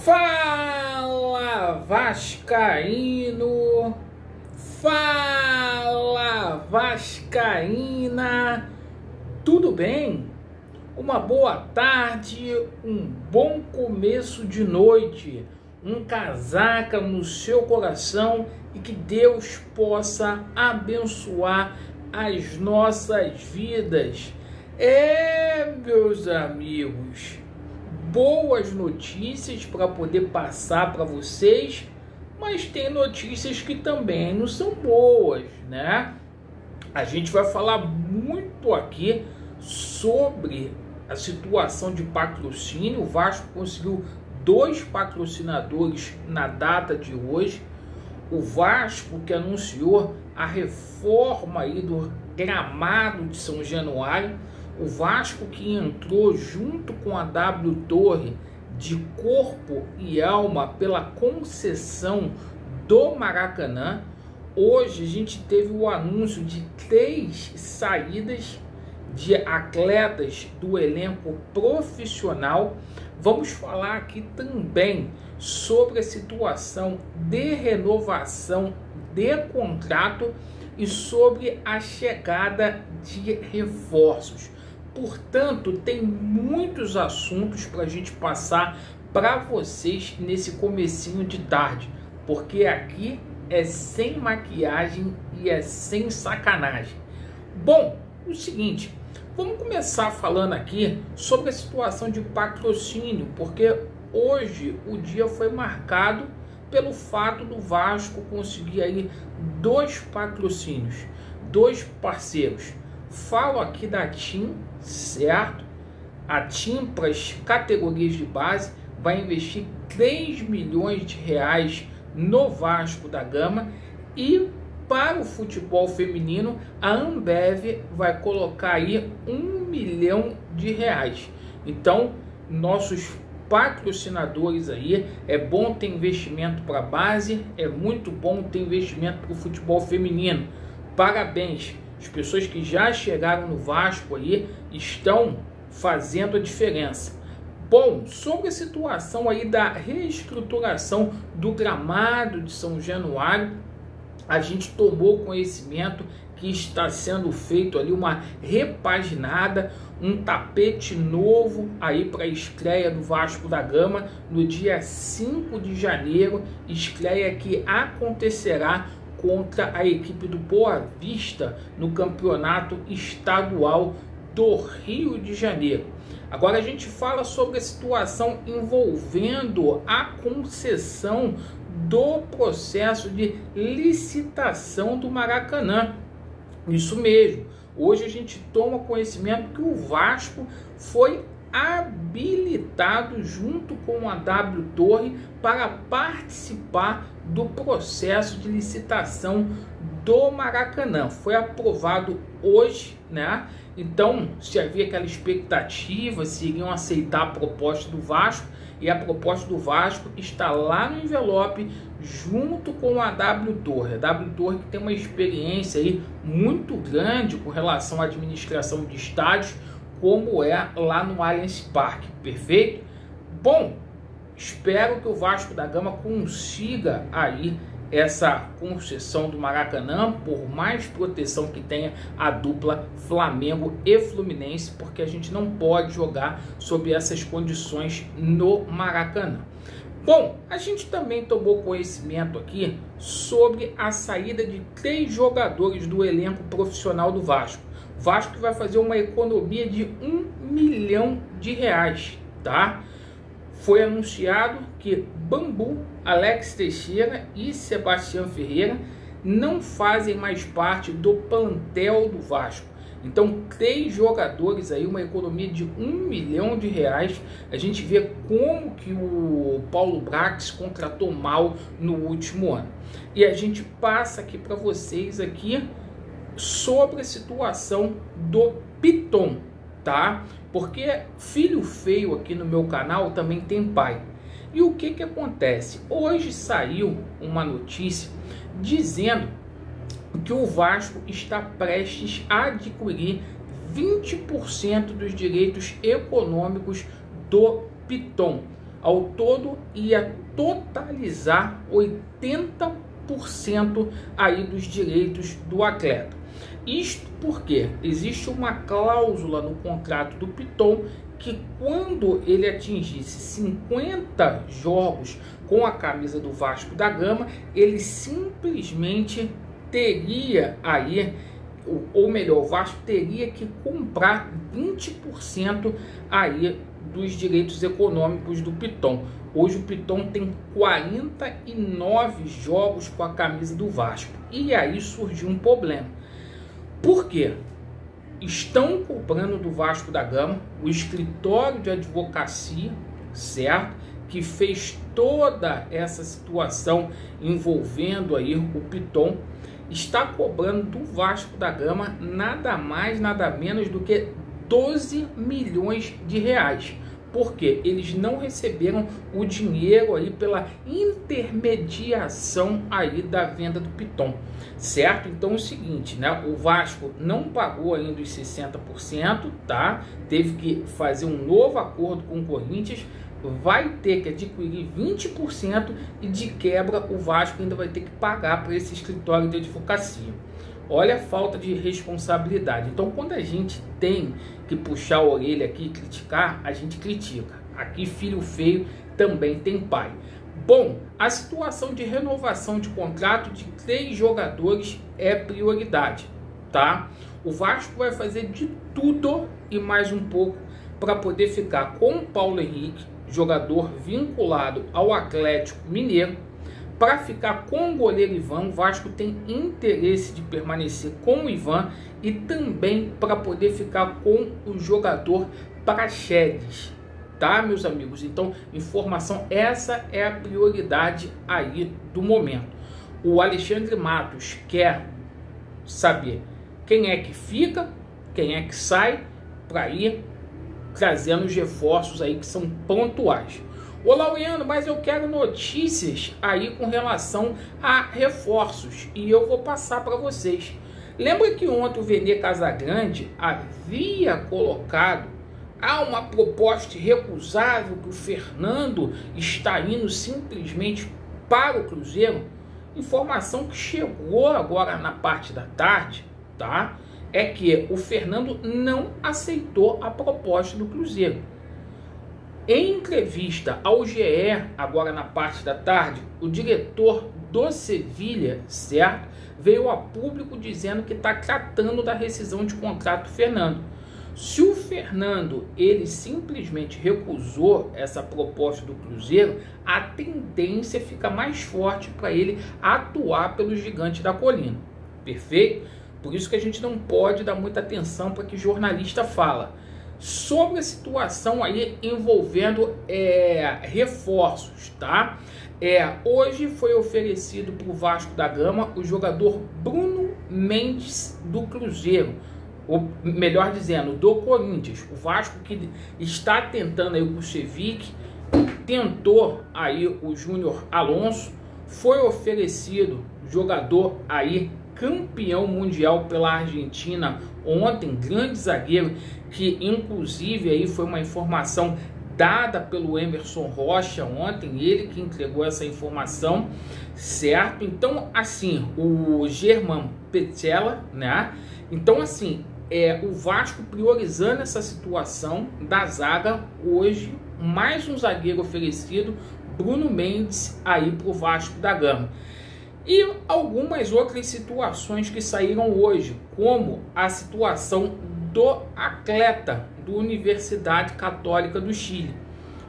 Fala Vascaíno, fala Vascaína, tudo bem? Uma boa tarde, um bom começo de noite, um casaca no seu coração e que Deus possa abençoar as nossas vidas. Meus amigos, boas notícias para poder passar para vocês, mas tem notícias que também não são boas, né? A gente vai falar muito aqui sobre a situação de patrocínio. O Vasco conseguiu 2 patrocinadores na data de hoje. O Vasco que anunciou a reforma aí do gramado de São Januário. O Vasco que entrou junto com a W Torre de corpo e alma pela concessão do Maracanã. Hoje a gente teve o anúncio de 3 saídas de atletas do elenco profissional. Vamos falar aqui também sobre a situação de renovação de contrato e sobre a chegada de reforços. Portanto, tem muitos assuntos para a gente passar para vocês nesse comecinho de tarde, porque aqui é sem maquiagem e é sem sacanagem. Bom, o seguinte, vamos começar falando aqui sobre a situação de patrocínio, porque hoje o dia foi marcado pelo fato do Vasco conseguir aí 2 patrocínios, 2 parceiros. Falo aqui da TIM, certo? A TIM para as categorias de base vai investir 3 milhões de reais no Vasco da Gama, e para o futebol feminino a Ambev vai colocar aí 1 milhão de reais. Então, nossos patrocinadores aí, é bom ter investimento para a base, é muito bom ter investimento para o futebol feminino. Parabéns! As pessoas que já chegaram no Vasco aí estão fazendo a diferença. Bom, sobre a situação aí da reestruturação do gramado de São Januário, a gente tomou conhecimento que está sendo feito ali uma repaginada, um tapete novo aí para a estreia do Vasco da Gama no dia 5 de janeiro, estreia que acontecerá contra a equipe do Boa Vista no campeonato estadual do Rio de Janeiro. Agora a gente fala sobre a situação envolvendo a concessão do processo de licitação do Maracanã. Isso mesmo, hoje a gente toma conhecimento que o Vasco foi habilitado junto com a W Torre para participar do processo de licitação do Maracanã. Foi aprovado hoje, né? Então, se havia aquela expectativa se iriam aceitar a proposta do Vasco, e a proposta do Vasco está lá no envelope junto com a W Torre. A W Torre que tem uma experiência aí muito grande com relação à administração de estádios, como é lá no Allianz Parque, perfeito? Bom, espero que o Vasco da Gama consiga aí essa concessão do Maracanã, por mais proteção que tenha a dupla Flamengo e Fluminense, porque a gente não pode jogar sob essas condições no Maracanã. Bom, a gente também tomou conhecimento aqui sobre a saída de 3 jogadores do elenco profissional do Vasco. O Vasco vai fazer uma economia de 1 milhão de reais, tá? Foi anunciado que Bambu, Alex Teixeira e Sebastião Ferreira não fazem mais parte do plantel do Vasco. Então, 3 jogadores aí, uma economia de 1 milhão de reais. A gente vê como que o Paulo Brax contratou mal no último ano. E a gente passa aqui para vocês aqui sobre a situação do Piton, tá? Porque filho feio aqui no meu canal também tem pai. E o que acontece? Hoje saiu uma notícia dizendo que o Vasco está prestes a adquirir 20% dos direitos econômicos do Piton. Ao todo ia totalizar 80% aí dos direitos do atleta. Isto porque existe uma cláusula no contrato do Piton que quando ele atingisse 50 jogos com a camisa do Vasco da Gama, ele simplesmente teria aí, ou melhor, o Vasco teria que comprar 20% aí dos direitos econômicos do Piton. Hoje o Piton tem 49 jogos com a camisa do Vasco. E aí surgiu um problema. Por quê? Estão cobrando do Vasco da Gama, o escritório de advocacia, certo? Que fez toda essa situação envolvendo aí o Piton, está cobrando do Vasco da Gama nada mais, nada menos do que 12 milhões de reais. Porque eles não receberam o dinheiro aí pela intermediação aí da venda do Piton, certo? Então é o seguinte, né? O Vasco não pagou ainda os 60%, tá? Teve que fazer um novo acordo com o Corinthians, vai ter que adquirir 20% e de quebra o Vasco ainda vai ter que pagar para esse escritório de advocacia. Olha a falta de responsabilidade. Então, quando a gente tem que puxar a orelha aqui e criticar, a gente critica. Aqui, filho feio também tem pai. Bom, a situação de renovação de contrato de 3 jogadores é prioridade, tá? O Vasco vai fazer de tudo e mais um pouco para poder ficar com o Paulo Henrique, jogador vinculado ao Atlético Mineiro. Para ficar com o goleiro Ivan, o Vasco tem interesse de permanecer com o Ivan e também para poder ficar com o jogador Praxedes, tá, meus amigos? Então, informação, essa é a prioridade aí do momento. O Alexandre Matos quer saber quem é que fica, quem é que sai, para ir trazendo os reforços aí que são pontuais. Ô Laureano, mas eu quero notícias aí com relação a reforços e eu vou passar para vocês. Lembra que ontem o Vene Casagrande havia colocado uma proposta irrecusável que o Fernando está indo simplesmente para o Cruzeiro? Informação que chegou agora na parte da tarde, tá? É que o Fernando não aceitou a proposta do Cruzeiro. Em entrevista ao GE, agora na parte da tarde, o diretor do Sevilha, certo, veio a público dizendo que está tratando da rescisão de contrato do Fernando. Se o Fernando ele simplesmente recusou essa proposta do Cruzeiro, a tendência fica mais forte para ele atuar pelo Gigante da Colina. Perfeito? Por isso que a gente não pode dar muita atenção para que jornalista fala. Sobre a situação aí envolvendo reforços, tá? Hoje foi oferecido para o Vasco da Gama o jogador Bruno Mendes do Cruzeiro, ou melhor dizendo, do Corinthians. O Vasco que está tentando aí o Kusevic, tentou aí o Júnior Alonso, foi oferecido jogador aí campeão mundial pela Argentina ontem, grande zagueiro, que inclusive aí foi uma informação dada pelo Emerson Rocha ontem, ele que entregou essa informação, certo? Então, assim, o Germán Petzela, né? Então, assim, o Vasco priorizando essa situação da zaga, hoje, mais um zagueiro oferecido, Bruno Mendes, aí para o Vasco da Gama. E algumas outras situações que saíram hoje, como a situação do atleta da Universidade Católica do Chile.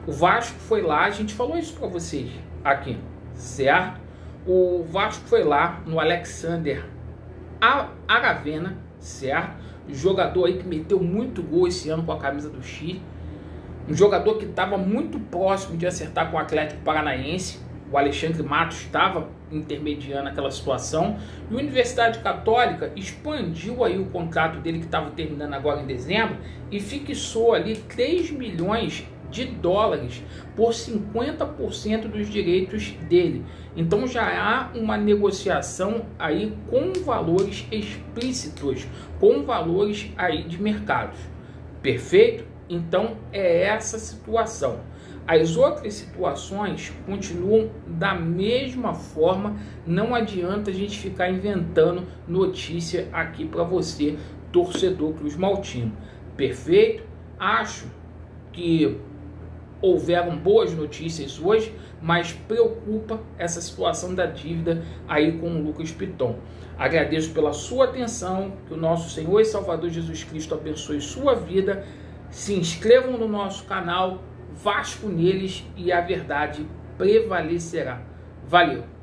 O Vasco foi lá, a gente falou isso para vocês aqui, certo? O Vasco foi lá no Alexander Aravena, certo? Jogador aí que meteu muito gol esse ano com a camisa do Chile. Um jogador que estava muito próximo de acertar com o Atlético Paranaense. O Alexandre Matos estava intermediando aquela situação. E a Universidade Católica expandiu aí o contrato dele, que estava terminando agora em dezembro, e fixou ali 3 milhões de dólares por 50% dos direitos dele. Então já há uma negociação aí com valores explícitos, com valores aí de mercados. Perfeito? Então é essa situação. As outras situações continuam da mesma forma, não adianta a gente ficar inventando notícia aqui para você, torcedor cruzmaltino. Perfeito? Acho que houveram boas notícias hoje, mas preocupa essa situação da dívida aí com o Lucas Piton. Agradeço pela sua atenção, que o nosso Senhor e Salvador Jesus Cristo abençoe sua vida. Se inscrevam no nosso canal, Vasco neles e a verdade prevalecerá. Valeu!